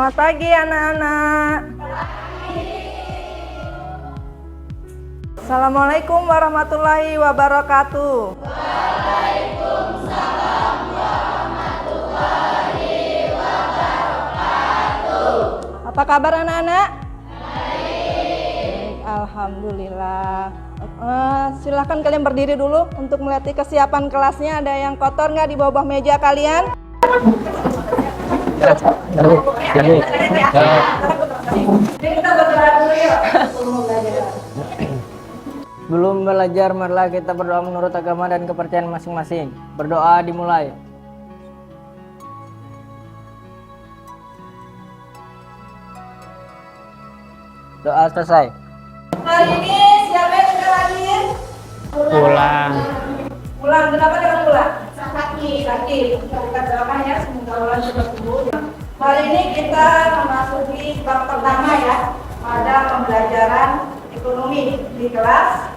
Selamat pagi anak-anak. Assalamualaikum warahmatullahi wabarakatuh. Waalaikumsalam warahmatullahi wabarakatuh. Apa kabar anak-anak? Baik, alhamdulillah. Silahkan kalian berdiri dulu untuk melihat kesiapan kelasnya. Ada yang kotor nggak di bawah meja kalian? Sebelum belajar, marilah kita berdoa menurut agama dan kepercayaan masing-masing. Berdoa dimulai. Doa selesai. Hari ini siapa yang sudah lahir? Pulang. Pulang, kenapa jangan pulang? Sakit. Kita doakan ya, semoga ulang cepat sembuh. Hari ini kita memasuki bab pertama ya, pada pembelajaran ekonomi di kelas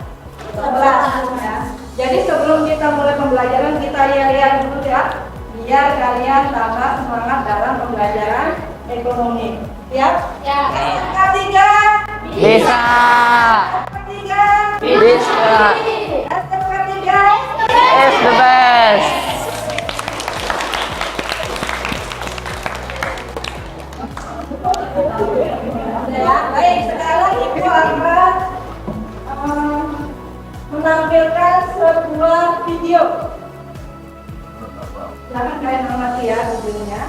11 ya. Jadi sebelum kita mulai pembelajaran, kita lihat dulu ya, biar kalian tambah semangat dalam pembelajaran ekonomi. Siap? Ya. Ketiga. Bisa. Ketiga. Bisa. Ketiga. It's the best. Ya, baik, sekarang Ibu akan menampilkan sebuah video. Silakan kalian amati ya videonya.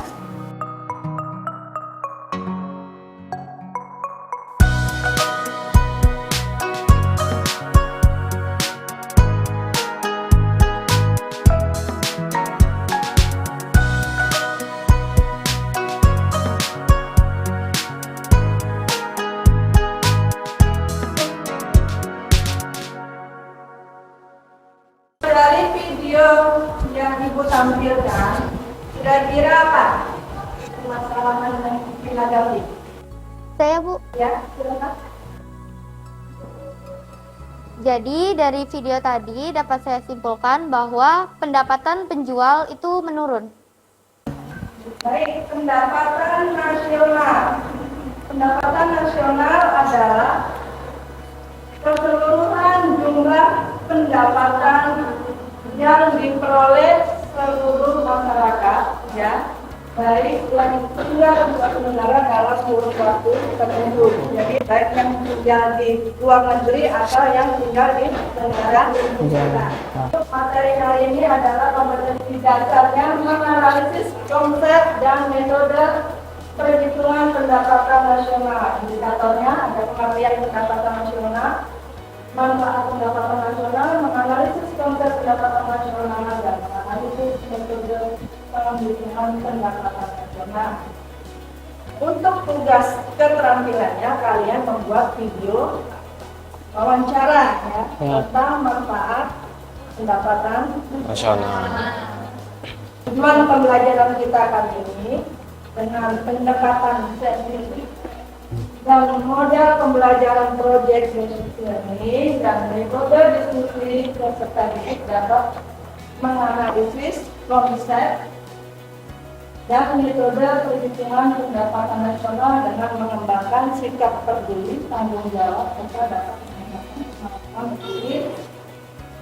Dari video yang Ibu tampilkan, kira-kira apa permasalahan yang dihadapi? Saya, Bu. Ya, silakan. Jadi dari video tadi dapat saya simpulkan bahwa pendapatan penjual itu menurun. Baik, pendapatan nasional. Pendapatan nasional adalah keseluruhan jumlah pendapatan yang diperoleh seluruh masyarakat, ya, baik yang tinggal di suatu negara dalam kurun waktu tertentu. Jadi baik yang tinggal di luar negeri atau yang tinggal di negara kita. Materi kali ini adalah kompetensi dasarnya menganalisis konsep dan metode perhitungan pendapatan nasional. Indikatornya ada pengertian pendapatan nasional, manfaat pendapatan nasional, menganalisis konsep pendapatan nasional, dan menganalisis metode penghitungan pendapatan nasional. Untuk tugas keterampilannya, kalian membuat video wawancara ya, tentang manfaat pendapatan Nasional. Tujuan pembelajaran kita kali ini dengan pendekatan saintifik dan model pembelajaran proyek ini dan metode diskusi peserta didik dapat menganalisis konsep dan metode perhitungan pendapatan nasional dengan mengembangkan sikap peduli, tanggung jawab, serta dapat melakukan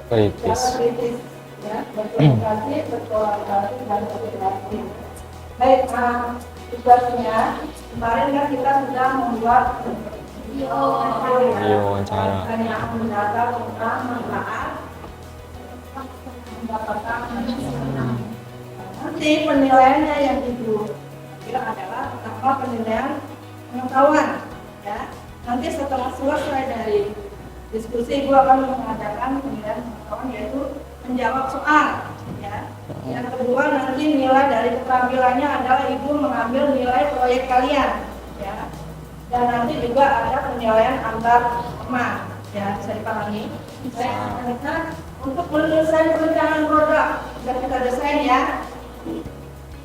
Kritis. kritis, ya, berkomunikasi, berkolaborasi, dan berinteraksi. Baik, tugasnya kemarin kan kita sudah membuat video wawancara. yang mendata tentang manfaat pendapatan nasional. Nanti penilaiannya yang Ibu bilang adalah pertama penilaian pengetahuan, ya. Nanti setelah selesai dari diskusi, Ibu akan mengadakan penilaian pengetahuan, yaitu menjawab soal, ya. Yang kedua, nanti nilai dari keterampilannya adalah Ibu mengambil nilai proyek kalian, ya. Dan nanti juga ada penilaian antar teman, ya, bisa dipahami. Nah, untuk mendesain perencanaan produk sudah kita desain ya.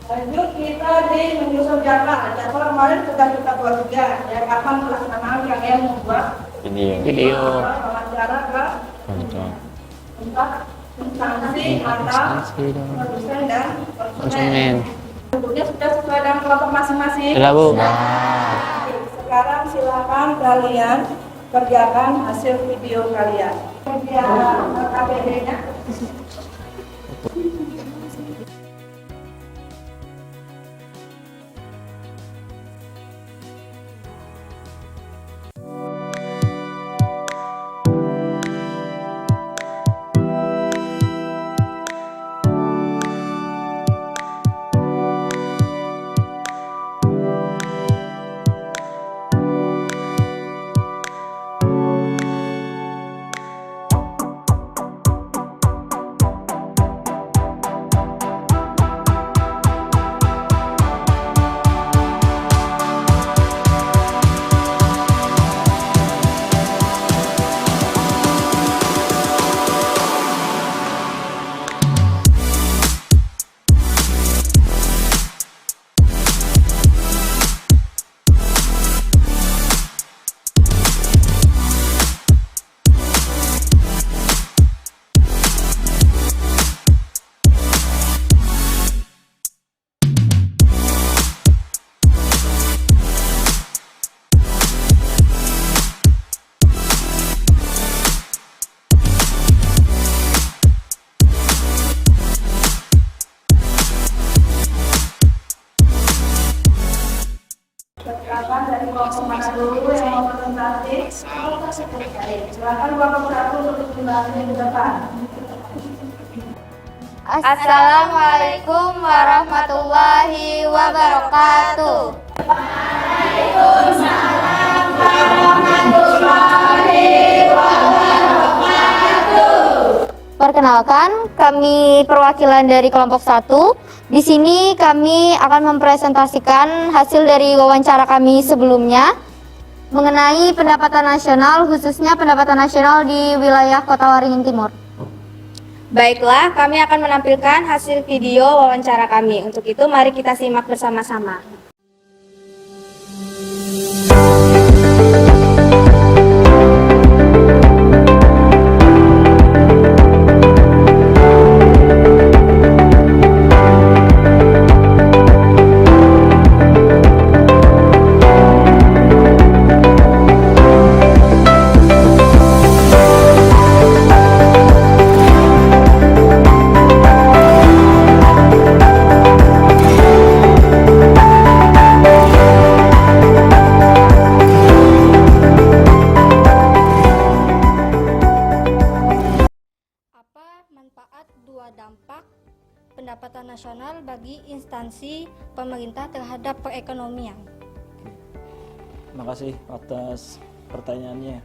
Lanjut kita di menyusun jadwal. Jadwal kemarin sudah kita buat juga, ya, kapan pelaksanaan kalian membuat Video. wawancara ke tempat instansi atau produsen dan konsumen. Tentunya sudah sesuai dengan kelompok masing-masing? Sudah, Bu. Sekarang silakan kalian kerjakan hasil video kalian. KBD-nya. Silakan dari kelompok mana dulu yang mau presentasi? Silakan kelompok 1 untuk presentasi ke depan. Assalamualaikum warahmatullahi wabarakatuh. Perkenalkan, kami perwakilan dari kelompok 1. Di sini kami akan mempresentasikan hasil dari wawancara kami sebelumnya mengenai pendapatan nasional, khususnya pendapatan nasional di wilayah Kota Waringin Timur. Baiklah, kami akan menampilkan hasil video wawancara kami. Untuk itu, mari kita simak bersama-sama. Dampak pendapatan nasional bagi instansi pemerintah terhadap perekonomian. Terima kasih atas pertanyaannya.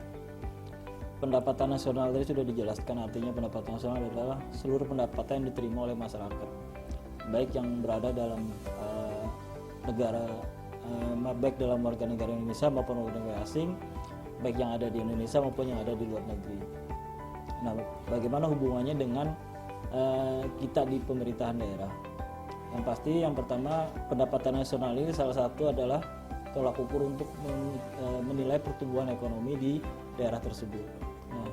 Pendapatan nasional tadi sudah dijelaskan, artinya pendapatan nasional adalah seluruh pendapatan yang diterima oleh masyarakat, baik yang berada dalam negara, baik dalam warga negara Indonesia maupun warga negara asing, baik yang ada di Indonesia maupun yang ada di luar negeri. Nah, bagaimana hubungannya dengan kita di pemerintahan daerah? Yang pasti yang pertama, pendapatan nasional ini salah satu adalah tolak ukur untuk menilai pertumbuhan ekonomi di daerah tersebut. Nah,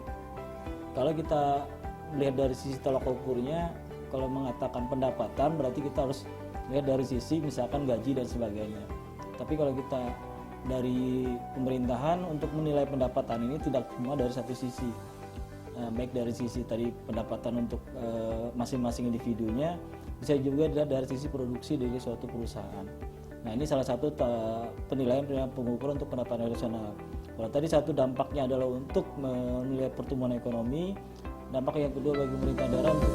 kalau kita melihat dari sisi tolak ukurnya, kalau mengatakan pendapatan berarti kita harus lihat dari sisi misalkan gaji dan sebagainya. Tapi kalau kita dari pemerintahan untuk menilai pendapatan ini tidak cuma dari satu sisi. Baik dari sisi tadi pendapatan untuk masing-masing individunya, bisa juga dari sisi produksi dari suatu perusahaan. Nah, ini salah satu penilaian pengukuran untuk pendapatan nasional. Kalau tadi satu dampaknya adalah untuk menilai pertumbuhan ekonomi, dampak yang kedua bagi pemerintah daerah untuk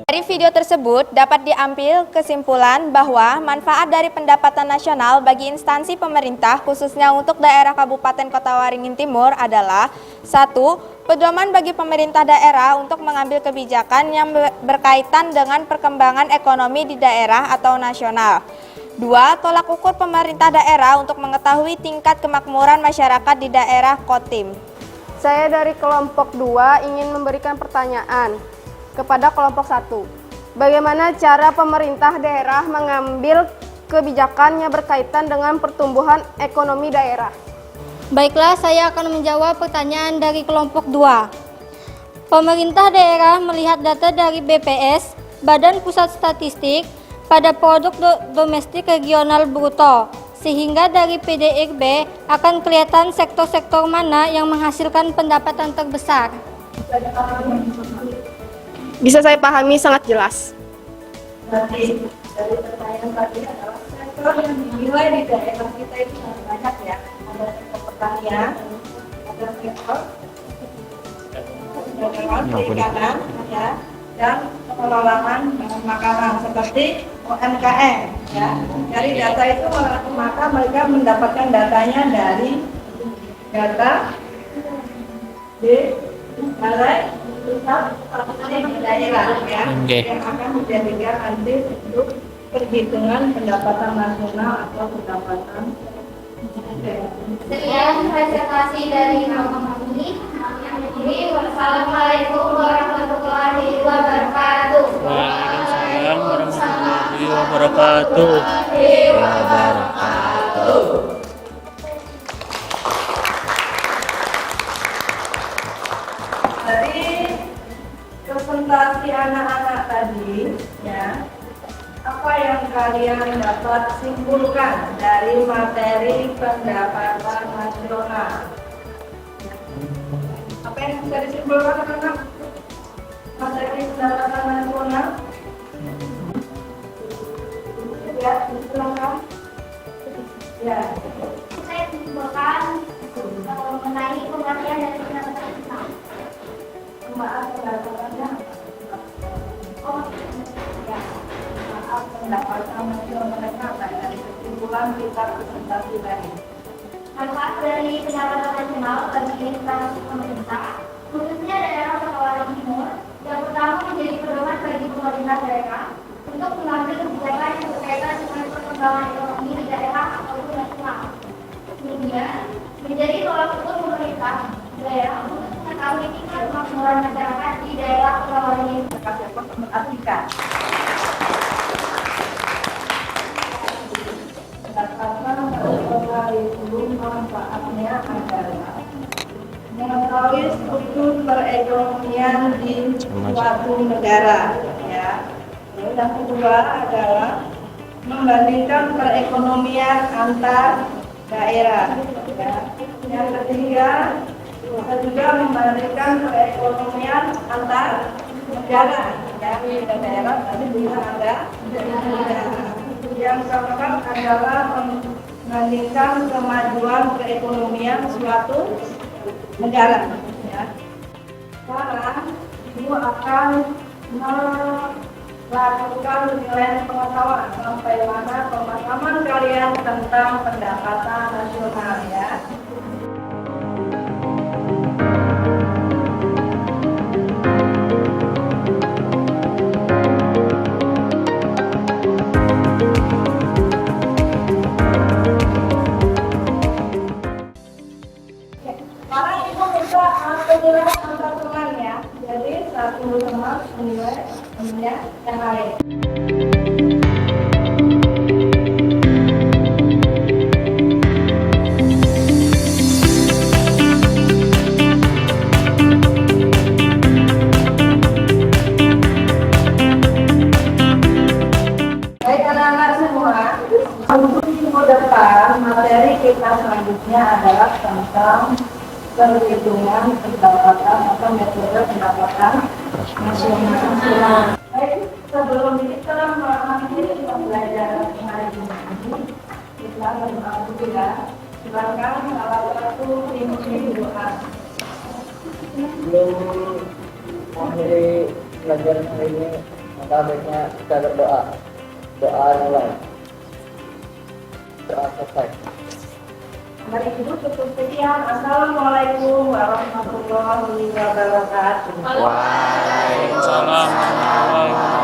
Dari video tersebut dapat diambil kesimpulan bahwa manfaat dari pendapatan nasional bagi instansi pemerintah khususnya untuk daerah Kabupaten Kota Waringin Timur adalah 1. Pedoman bagi pemerintah daerah untuk mengambil kebijakan yang berkaitan dengan perkembangan ekonomi di daerah atau nasional. 2. Tolak ukur pemerintah daerah untuk mengetahui tingkat kemakmuran masyarakat di daerah Kotim. Saya dari kelompok 2 ingin memberikan pertanyaan kepada kelompok 1. Bagaimana cara pemerintah daerah mengambil kebijakan yang berkaitan dengan pertumbuhan ekonomi daerah? Baiklah, saya akan menjawab pertanyaan dari kelompok 2. Pemerintah daerah melihat data dari BPS, Badan Pusat Statistik, pada produk domestik regional bruto, sehingga dari PDRB akan kelihatan sektor-sektor mana yang menghasilkan pendapatan terbesar. Bisa saya pahami sangat jelas. Berarti dari pertanyaan tadi adalah sektor yang dinilai di daerah kita itu sangat banyak ya. Ada sektor pertanian, ada sektor perikanan, ya, dan pengelolaan bahan makanan seperti UMKM. Ya. Dari data itu maka mereka mendapatkan datanya dari data di Balai Pusat Statistik di daerah ya, yang akan dijadikan nanti untuk perhitungan pendapatan nasional atau pendapatan daerah. Sekian presentasi dari Bapak kami. Wassalamualaikum warahmatullahi wabarakatuh. Waalaikumsalam warahmatullahi wabarakatuh. Dari presentasi anak-anak tadi, ya, apa yang kalian dapat simpulkan dari materi pendapatan nasional? Apa yang bisa disimpulkan anak-anak? Materi pendapatan nasional? Ya, silakan. Ya. Saya simpulkan mengenai pengertian dari pendapatan nasional. Maaf pendapatannya. Oh, ya. Maaf pendapatan nasional mereka dari kesimpulan kita presentasi tadi. Manfaat dari pendapatan nasional bagi instansi pemerintah, khususnya daerah Kepulauan Timur, yang pertama menjadi pedoman bagi pemerintah daerah untuk mengambil kebijakan yang berkaitan dengan perkembangan ekonomi di daerah ataupun nasional. Kemudian, menjadi tolak ukur pemerintah daerah untuk mengetahui tingkat kemakmuran masyarakat di daerah Kepulauan Timur. Dapat mengartikan pendapatan nasional itu manfaatnya adalah mengetahui struktur perekonomian di suatu negara, ya. Lalu yang kedua adalah membandingkan perekonomian antar daerah, ya. Yang ketiga juga membandingkan perekonomian antar negara, ya. Beda daerah tadi bisa ada negara. Yang keempat adalah membandingkan kemajuan perekonomian suatu negara. Ya. Sekarang Ibu akan melakukan penilaian pengetahuan sampai mana pemahaman kalian tentang pendapatan nasional ya. Sekarang Ibu bisa penilaian antar teman ya. Jadi satu teman menilai temannya yang lain. Baik anak-anak semua, untuk minggu depan materi kita selanjutnya adalah tentang perhitungan pendapatan atau metode pendapatan nasional. Baik, sebelum kita mengakhiri pembelajaran hari ini, kita berdoa dulu ya. Silakan salah satu pimpin doa. Sebelum mengakhiri pelajaran hari ini, maka baiknya kita berdoa. Doa mulai. Doa selesai. Mari Ibu tutup sekian. Assalamualaikum warahmatullahi wabarakatuh. Waalaikumsalam warahmatullahi wabarakatuh.